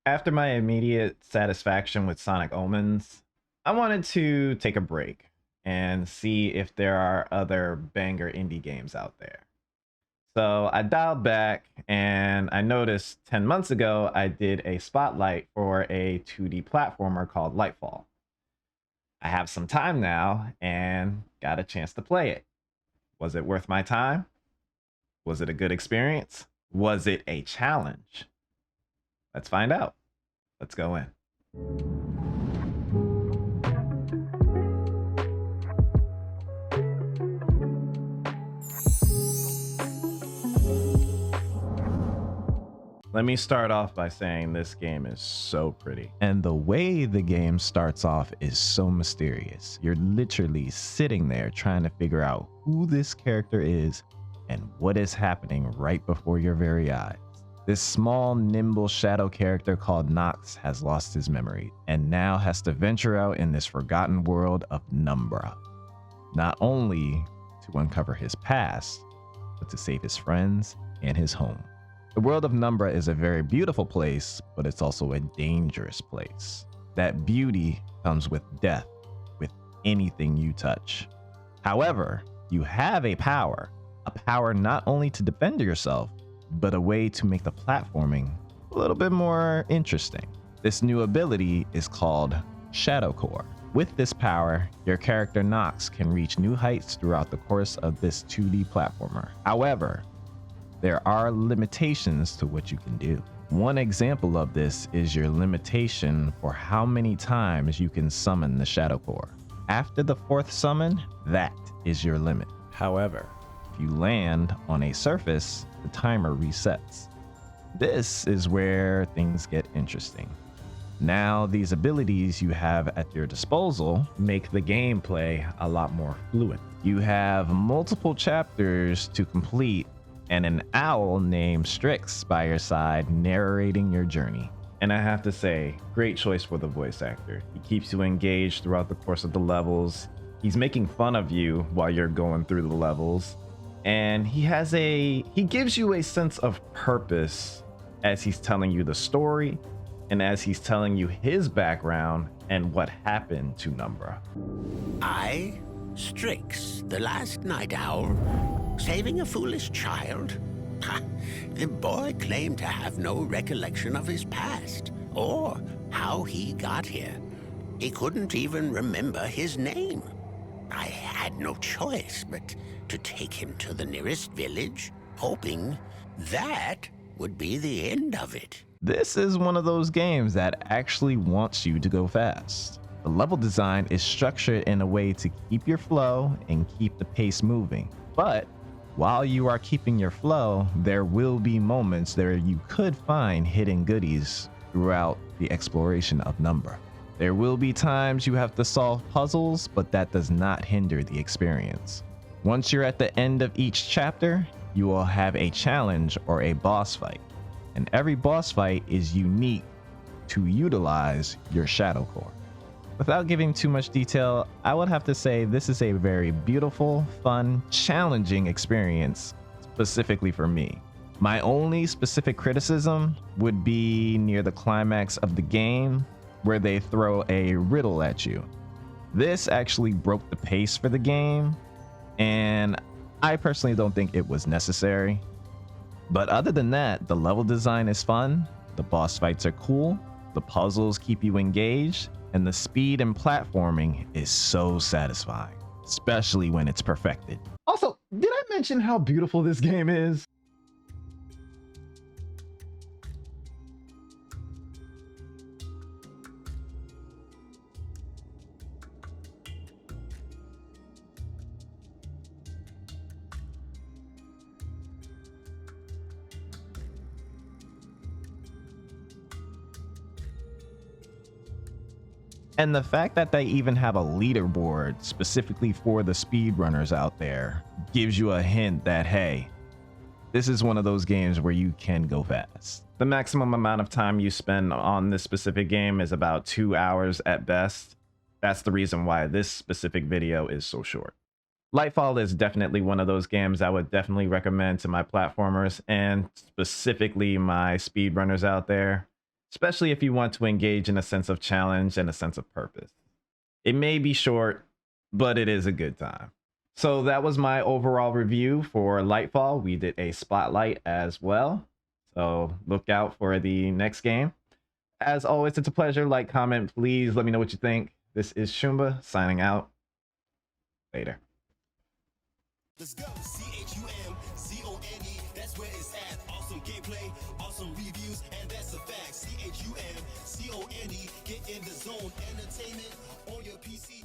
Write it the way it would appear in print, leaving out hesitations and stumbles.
After my immediate satisfaction with Sonic Omens, I wanted to take a break and see if there are other banger indie games out there. So I dialed back and I noticed 10 months ago I did a spotlight for a 2D platformer called Lightfall. I have some time now and got a chance to play it. Was it worth my time? Was it a good experience? Was it a challenge? Let's find out. Let's go in. Let me start off by saying this game is so pretty. And the way the game starts off is so mysterious. You're literally sitting there trying to figure out who this character is and what is happening right before your very eyes. This small, nimble shadow character called Nox has lost his memory and now has to venture out in this forgotten world of Numbra. Not only to uncover his past, but to save his friends and his home. The world of Numbra is a very beautiful place, but it's also a dangerous place. That beauty comes with death, with anything you touch. However, you have a power not only to defend yourself, but a way to make the platforming a little bit more interesting. This new ability is called Shadow Core. With this power, your character Nox can reach new heights throughout the course of this 2D platformer. However, there are limitations to what you can do. One example of this is your limitation for how many times you can summon the Shadow Core. After the 4th summon, that is your limit. However, if you land on a surface, the timer resets. This is where things get interesting. Now, these abilities you have at your disposal make the gameplay a lot more fluid. You have multiple chapters to complete and an owl named Strix by your side narrating your journey. And I have to say, great choice for the voice actor. He keeps you engaged throughout the course of the levels. He's making fun of you while you're going through the levels. And he gives you a sense of purpose as he's telling you the story and as he's telling you his background and what happened to Numbra. I, Strix, the last night owl, saving a foolish child? Ha, the boy claimed to have no recollection of his past or how he got here. He couldn't even remember his name. I had no choice but to take him to the nearest village, hoping that would be the end of it. This is one of those games that actually wants you to go fast. The level design is structured in a way to keep your flow and keep the pace moving. But while you are keeping your flow, there will be moments where you could find hidden goodies throughout the exploration of Numbra. There will be times you have to solve puzzles, but that does not hinder the experience. Once you're at the end of each chapter, you will have a challenge or a boss fight. And every boss fight is unique to utilize your Shadow Core. Without giving too much detail, I would have to say this is a very beautiful, fun, challenging experience, specifically for me. My only specific criticism would be near the climax of the game, where they throw a riddle at you. This actually broke the pace for the game, and I personally don't think it was necessary. But other than that, the level design is fun, the boss fights are cool, the puzzles keep you engaged, and the speed and platforming is so satisfying, especially when it's perfected. Also, did I mention how beautiful this game is? And the fact that they even have a leaderboard specifically for the speedrunners out there gives you a hint that, hey, this is one of those games where you can go fast. The maximum amount of time you spend on this specific game is about 2 hours at best. That's the reason why this specific video is so short. Lightfall is definitely one of those games I would definitely recommend to my platformers and specifically my speedrunners out there. especially if you want to engage in a sense of challenge and a sense of purpose. It may be short, but it is a good time. So that was my overall review for Lightfall. We did a spotlight as well, so look out for the next game. As always, it's a pleasure. Like, comment, please let me know what you think. This is Shumba signing out. Later. Let's go. CHUMCONE, that's where it's at. Awesome gameplay, awesome reviews, and that's a fact. CHUMCONE, get in the zone. Entertainment on your PC.